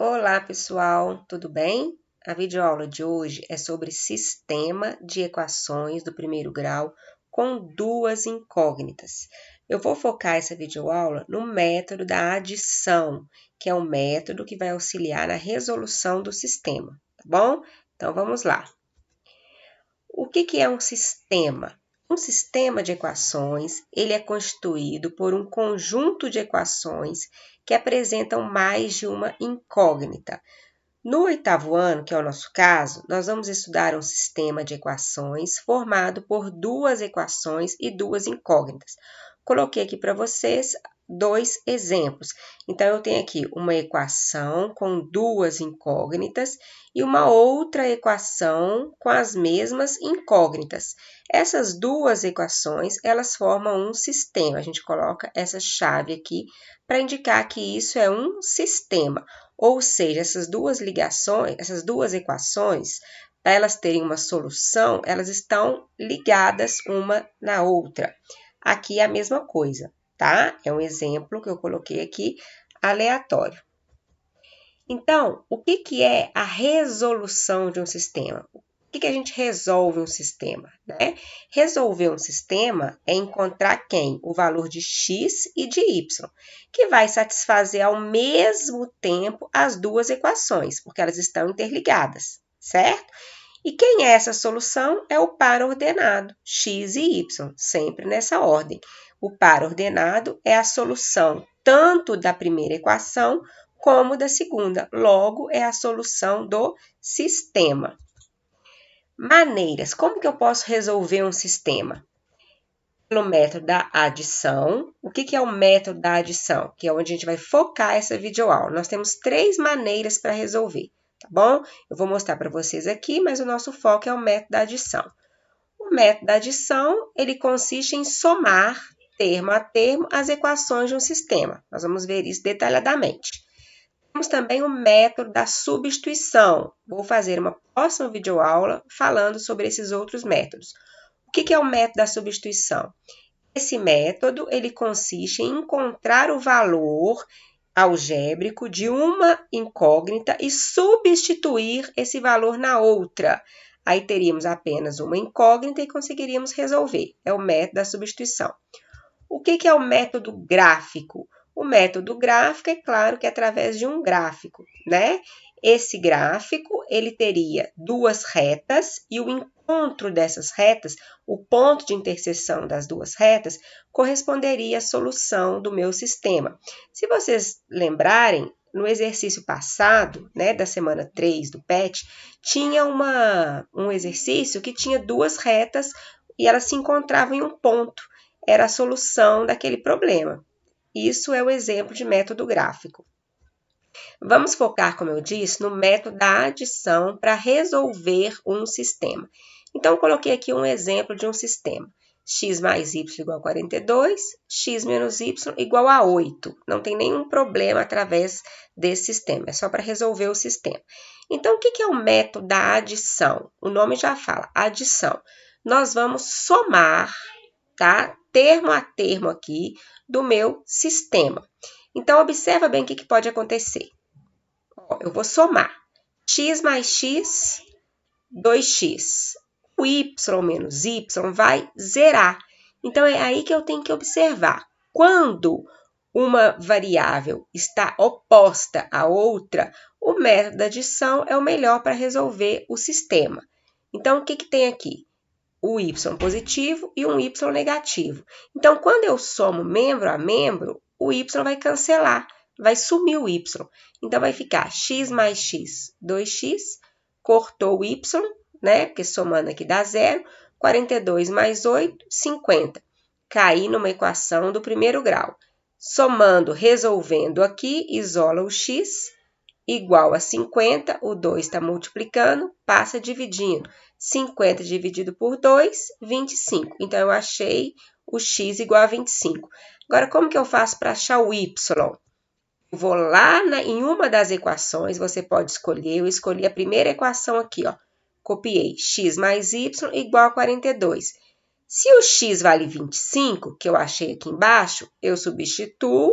Olá, pessoal, tudo bem? A videoaula de hoje é sobre sistema de equações do primeiro grau com duas incógnitas. Eu vou focar essa videoaula no método da adição, que é um método que vai auxiliar na resolução do sistema, tá bom? Então, vamos lá. O que é um sistema? Um sistema de equações, ele é constituído por um conjunto de equações que apresentam mais de uma incógnita. No oitavo ano, que é o nosso caso, nós vamos estudar um sistema de equações formado por duas equações e duas incógnitas. Coloquei aqui para vocês dois exemplos. Então, eu tenho aqui uma equação com duas incógnitas e uma outra equação com as mesmas incógnitas. Essas duas equações, elas formam um sistema. A gente coloca essa chave aqui para indicar que isso é um sistema. Ou seja, essas duas equações, para elas terem uma solução, elas estão ligadas uma na outra. Aqui é a mesma coisa, tá? É um exemplo que eu coloquei aqui, aleatório. Então, o que é a resolução de um sistema? O que a gente resolve um sistema, né? Resolver um sistema é encontrar quem? O valor de x e de y, que vai satisfazer ao mesmo tempo as duas equações, porque elas estão interligadas, certo? E quem é essa solução? É o par ordenado, x e y, sempre nessa ordem. O par ordenado é a solução tanto da primeira equação como da segunda. Logo, é a solução do sistema. Maneiras. Como que eu posso resolver um sistema? Pelo método da adição. O que é o método da adição? Que é onde a gente vai focar essa videoaula. Nós temos três maneiras para resolver, tá bom? Eu vou mostrar para vocês aqui, mas o nosso foco é o método da adição. O método da adição, ele consiste em somar, termo a termo, as equações de um sistema. Nós vamos ver isso detalhadamente. Temos também o método da substituição. Vou fazer uma próxima videoaula falando sobre esses outros métodos. O que é o método da substituição? Esse método, ele consiste em encontrar o valor algébrico de uma incógnita e substituir esse valor na outra. Aí teríamos apenas uma incógnita e conseguiríamos resolver. É o método da substituição. O que é o método gráfico? O método gráfico, é claro que é através de um gráfico, né? Esse gráfico, ele teria duas retas e o encontro dessas retas, o ponto de interseção das duas retas, corresponderia à solução do meu sistema. Se vocês lembrarem, no exercício passado, né, da semana 3 do PET, tinha um exercício que tinha duas retas e elas se encontravam em um ponto. Era a solução daquele problema. Isso é o exemplo de método gráfico. Vamos focar, como eu disse, no método da adição para resolver um sistema. Então, coloquei aqui um exemplo de um sistema. X mais y igual a 42, x menos y igual a 8. Não tem nenhum problema através desse sistema, é só para resolver o sistema. Então, o que é o método da adição? O nome já fala, adição. Nós vamos somar, tá? Termo a termo aqui do meu sistema. Então, observa bem o que pode acontecer. Eu vou somar x mais x, 2x. O y menos y vai zerar. Então, é aí que eu tenho que observar. Quando uma variável está oposta à outra, o método da adição é o melhor para resolver o sistema. Então, o que tem aqui? O y positivo e um y negativo. Então, quando eu somo membro a membro, o y vai cancelar, vai sumir o y. Então, vai ficar x mais x, 2x, cortou o y, né? Porque somando aqui dá 0, 42 mais 8, 50. Caí numa equação do primeiro grau. Somando, resolvendo aqui, isola o x, igual a 50, o 2 está multiplicando, passa dividindo. 50 dividido por 2, 25. Então, eu achei o x igual a 25. Agora, como que eu faço para achar o y? Eu vou lá em uma das equações, você pode escolher, eu escolhi a primeira equação aqui, ó. Copiei, x mais y igual a 42. Se o x vale 25, que eu achei aqui embaixo, eu substituo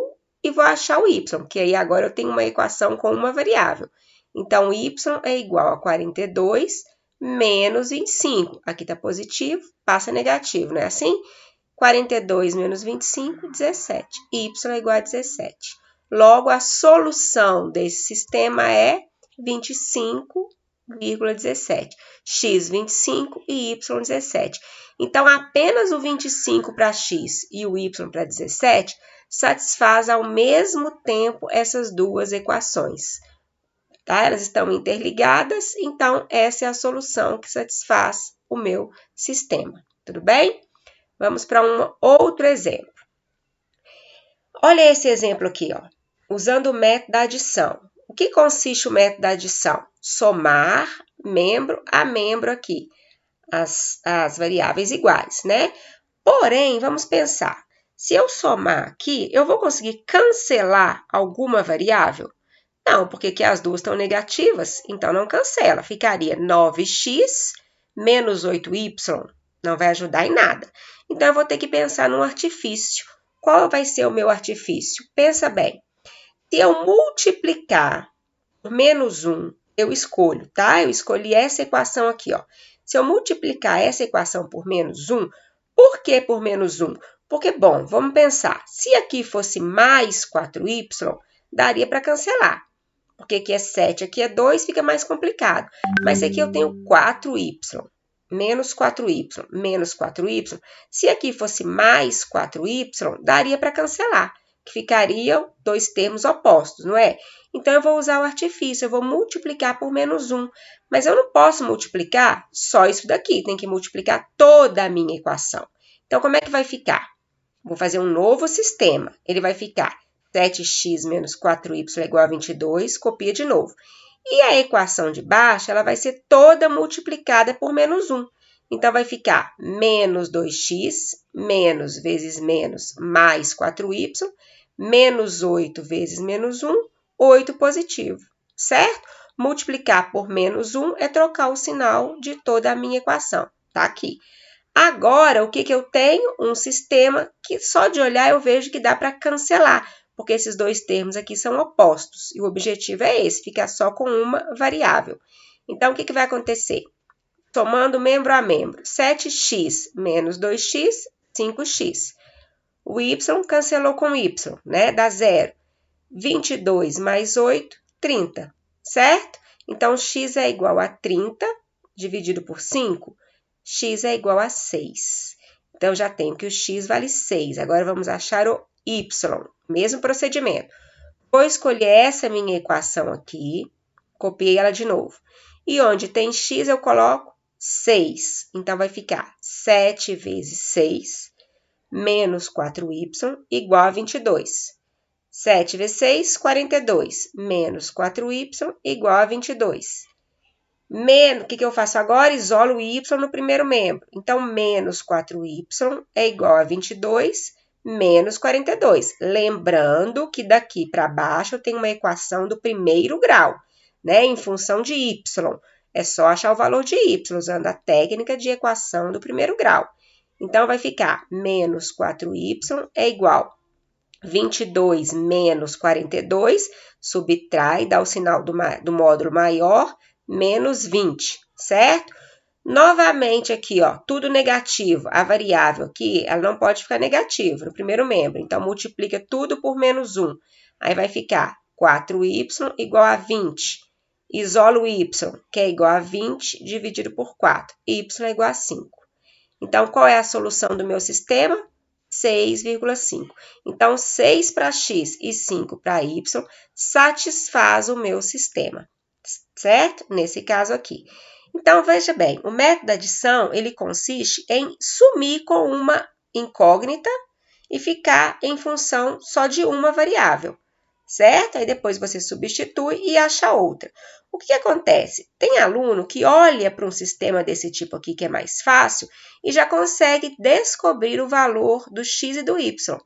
e vou achar o y, que aí agora eu tenho uma equação com uma variável. Então, y é igual a 42 menos 25. Aqui está positivo, passa negativo, não é assim? 42 menos 25, 17. Y é igual a 17. Logo, a solução desse sistema é 25,17. X, 25 e Y, 17. Então, apenas o 25 para X e o Y para 17 satisfaz ao mesmo tempo essas duas equações. Tá? Elas estão interligadas, então essa é a solução que satisfaz o meu sistema. Tudo bem? Vamos para um outro exemplo. Olha esse exemplo aqui, ó. Usando o método da adição. O que consiste o método da adição? Somar membro a membro aqui, as variáveis iguais, né? Porém, vamos pensar, se eu somar aqui, eu vou conseguir cancelar alguma variável? Não, porque aqui as duas estão negativas, então não cancela. Ficaria 9x menos 8y. Não vai ajudar em nada. Então, eu vou ter que pensar num artifício. Qual vai ser o meu artifício? Pensa bem. Se eu multiplicar por menos 1, eu escolho, tá? Eu escolhi essa equação aqui, ó. Se eu multiplicar essa equação por menos 1, por que por menos 1? Porque, bom, vamos pensar. Se aqui fosse mais 4y, daria para cancelar. Porque aqui é 7, aqui é 2, fica mais complicado. Mas aqui eu tenho 4y, menos 4y, menos 4y. Se aqui fosse mais 4y, daria para cancelar, que ficariam dois termos opostos, não é? Então, eu vou usar o artifício, eu vou multiplicar por menos 1. Mas eu não posso multiplicar só isso daqui, tem que multiplicar toda a minha equação. Então, como é que vai ficar? Vou fazer um novo sistema. Ele vai ficar 7x menos 4y é igual a 22, copia de novo. E a equação de baixo, ela vai ser toda multiplicada por menos 1. Então, vai ficar menos 2x, menos vezes menos, mais 4y, menos 8 vezes menos 1, 8 positivo, certo? Multiplicar por menos 1 é trocar o sinal de toda a minha equação, tá aqui. Agora, o que eu tenho? Um sistema que só de olhar eu vejo que dá para cancelar, porque esses dois termos aqui são opostos. E o objetivo é esse, ficar só com uma variável. Então, o que vai acontecer? Somando membro a membro, 7x menos 2x, 5x. O y cancelou com y, né? Dá 0. 22 mais 8, 30, certo? Então, x é igual a 30, dividido por 5, x é igual a 6. Então, já tenho que o x vale 6. Agora, vamos achar o y, mesmo procedimento. Vou escolher essa minha equação aqui, copiei ela de novo. E onde tem x, eu coloco 6. Então, vai ficar 7 vezes 6, menos 4y, igual a 22. 7 vezes 6, 42, menos 4y, igual a 22. Menos, o que eu faço agora? Isolo o y no primeiro membro. Então, menos 4y é igual a 22, menos 42. Lembrando que daqui para baixo eu tenho uma equação do primeiro grau, né? Em função de y. É só achar o valor de y, usando a técnica de equação do primeiro grau. Então, vai ficar menos 4y é igual a 22 menos 42, subtrai, dá o sinal do módulo maior, menos 20, certo? Novamente aqui, ó, tudo negativo. A variável aqui, ela não pode ficar negativa no primeiro membro. Então, multiplica tudo por menos 1. Aí vai ficar 4y igual a 20. Isola o y, que é igual a 20, dividido por 4. Y é igual a 5. Então, qual é a solução do meu sistema? 6,5. Então, 6 para x e 5 para y satisfaz o meu sistema, certo? Nesse caso aqui. Então, veja bem, o método da adição, ele consiste em sumir com uma incógnita e ficar em função só de uma variável, certo? Aí depois você substitui e acha outra. O que acontece? Tem aluno que olha para um sistema desse tipo aqui, que é mais fácil, e já consegue descobrir o valor do x e do y.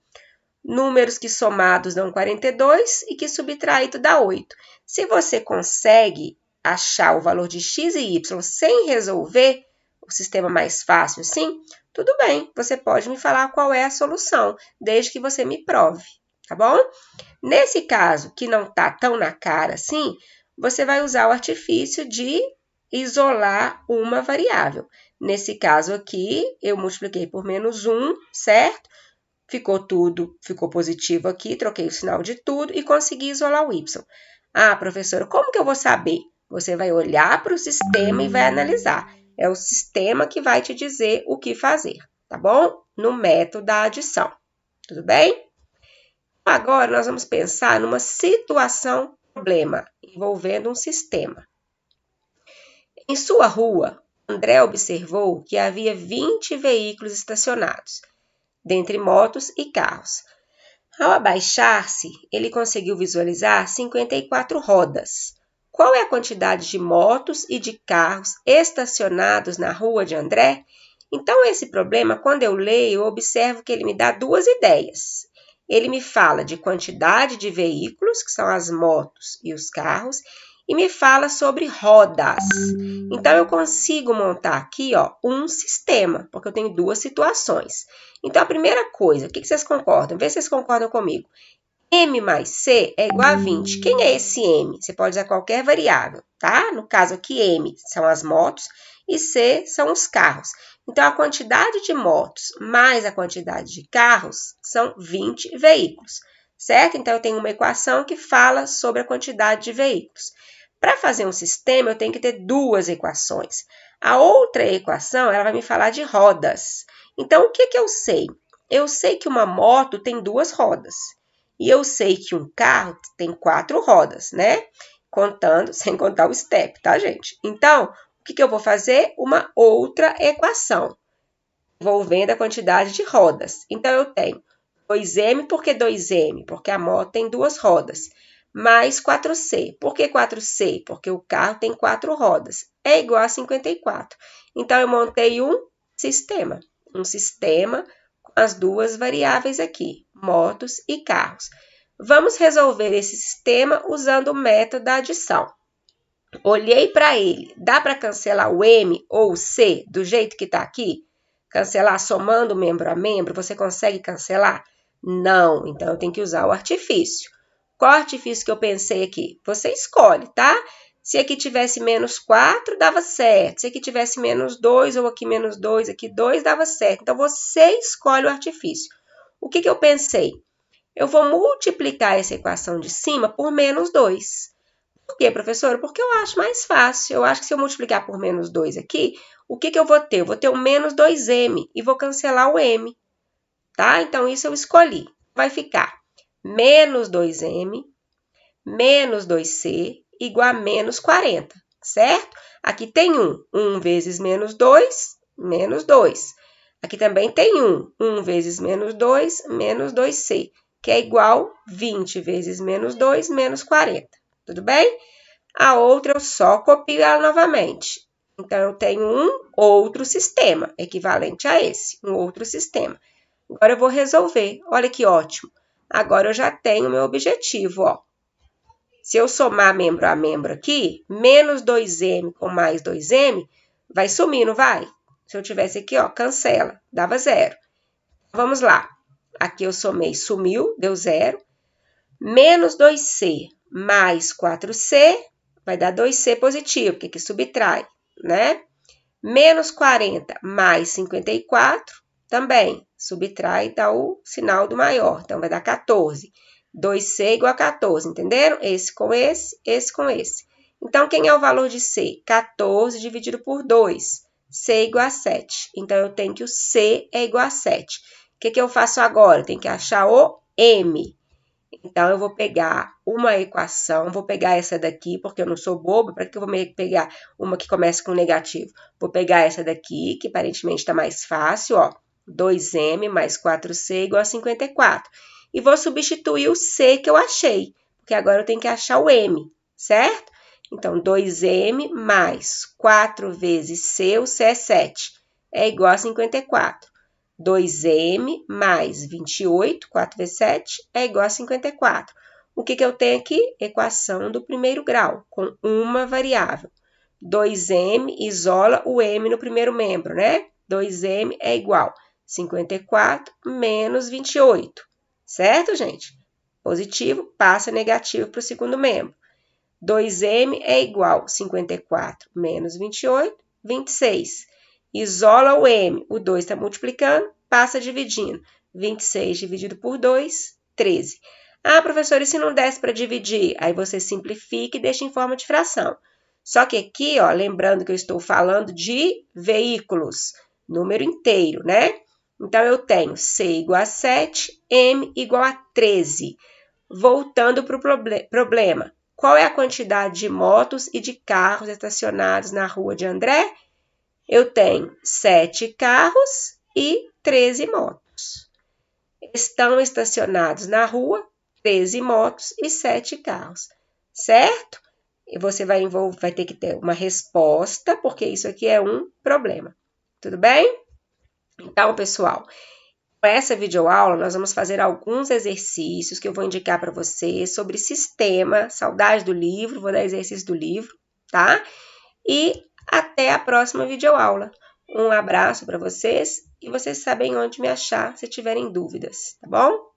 Números que somados dão 42 e que subtraído dá 8. Se você consegue achar o valor de x e y sem resolver o sistema mais fácil assim, tudo bem, você pode me falar qual é a solução, desde que você me prove. tá bom? Nesse caso, que não tá tão na cara assim, você vai usar o artifício de isolar uma variável. Nesse caso aqui, eu multipliquei por menos 1, certo? Ficou positivo aqui, troquei o sinal de tudo e consegui isolar o y. Ah, professora, como que eu vou saber? Você vai olhar para o sistema e vai analisar. É o sistema que vai te dizer o que fazer, tá bom? No método da adição, tudo bem? Agora, nós vamos pensar numa situação problema envolvendo um sistema. Em sua rua, André observou que havia 20 veículos estacionados, dentre motos e carros. Ao abaixar-se, ele conseguiu visualizar 54 rodas. Qual é a quantidade de motos e de carros estacionados na rua de André? Então, esse problema, quando eu leio, eu observo que ele me dá duas ideias. Ele me fala de quantidade de veículos, que são as motos e os carros, e me fala sobre rodas. Então, eu consigo montar aqui, ó, um sistema, porque eu tenho duas situações. Então, a primeira coisa, o que vocês concordam? Vê se vocês concordam comigo. M mais C é igual a 20. Quem é esse M? Você pode usar qualquer variável, tá? No caso aqui, M são as motos e C são os carros. Então, a quantidade de motos mais a quantidade de carros são 20 veículos, certo? Então, eu tenho uma equação que fala sobre a quantidade de veículos. Para fazer um sistema, eu tenho que ter duas equações. A outra equação, ela vai me falar de rodas. Então, o que eu sei? Eu sei que uma moto tem duas rodas. E eu sei que um carro tem 4 rodas, né? Contando, sem contar o step, tá, gente? Então, o que eu vou fazer? Uma outra equação, envolvendo a quantidade de rodas. Então, eu tenho 2m, por que 2m? Porque a moto tem duas rodas. Mais 4c. Por que 4c? Porque o carro tem 4 rodas. É igual a 54. Então, eu montei um sistema com as duas variáveis aqui, motos e carros. Vamos resolver esse sistema usando o método da adição. Olhei para ele, dá para cancelar o M ou o C do jeito que está aqui? Cancelar somando membro a membro, você consegue cancelar? Não, então eu tenho que usar o artifício. Qual artifício que eu pensei aqui? Você escolhe, tá? Se aqui tivesse menos 4, dava certo. Se aqui tivesse menos 2, ou aqui menos 2, aqui 2, dava certo. Então, você escolhe o artifício. O que eu pensei? Eu vou multiplicar essa equação de cima por menos 2. Por quê, professora? Porque eu acho mais fácil. Eu acho que se eu multiplicar por menos 2 aqui, o que eu vou ter? Eu vou ter um menos 2m e vou cancelar o m, tá? Então, isso eu escolhi. Vai ficar menos 2m menos 2c igual a menos 40, certo? Aqui tem 1. 1 vezes menos 2, menos 2. Aqui também tem 1. 1 vezes menos 2, menos 2c, que é igual 20 vezes menos 2, menos 40. Tudo bem? A outra eu só copio ela novamente. Então, eu tenho um outro sistema, equivalente a esse, um outro sistema. Agora, eu vou resolver. Olha que ótimo. Agora, eu já tenho o meu objetivo, ó. Se eu somar membro a membro aqui, menos 2m com mais 2m, vai sumir, não vai? Se eu tivesse aqui, ó, cancela, dava 0. Vamos lá. Aqui eu somei, sumiu, deu 0. Menos 2c mais 4c vai dar 2c positivo, porque aqui subtrai, né? Menos 40 mais 54 também subtrai, dá o sinal do maior, então vai dar 14. 2c igual a 14, entenderam? Esse com esse, esse com esse. Então, quem é o valor de c? 14 dividido por 2. C igual a 7. Então, eu tenho que o c é igual a 7. O que eu faço agora? Eu tenho que achar o m. Então, eu vou pegar uma equação, vou pegar essa daqui, porque eu não sou boba, para que eu vou pegar uma que começa com negativo? Vou pegar essa daqui, que aparentemente está mais fácil, ó. 2m mais 4c igual a 54. E vou substituir o C que eu achei, porque agora eu tenho que achar o M, certo? Então, 2M mais 4 vezes C, o C é 7, é igual a 54. 2M mais 28, 4 vezes 7, é igual a 54. O que eu tenho aqui? Equação do primeiro grau, com uma variável. 2M isola o M no primeiro membro, né? 2M é igual a 54 menos 28. Certo, gente? positivo, passa negativo para o segundo membro. 2m é igual a 54 menos 28, 26. Isola o m, o 2 está multiplicando, passa dividindo. 26 dividido por 2, 13. Ah, professor, e se não desse para dividir? Aí você simplifica e deixa em forma de fração. Só que aqui, ó, lembrando que eu estou falando de veículos, número inteiro, né? Então, eu tenho c igual a 7, m igual a 13. Voltando para o problema. Qual é a quantidade de motos e de carros estacionados na rua de André? Eu tenho 7 carros e 13 motos. Estão estacionados na rua 13 motos e 7 carros, certo? E você vai ter que ter uma resposta, porque isso aqui é um problema. Tudo bem? Então, pessoal, com essa videoaula, nós vamos fazer alguns exercícios que eu vou indicar para vocês sobre sistema, saudade do livro, vou dar exercício do livro, tá? E até a próxima videoaula. Um abraço para vocês e vocês sabem onde me achar se tiverem dúvidas, tá bom?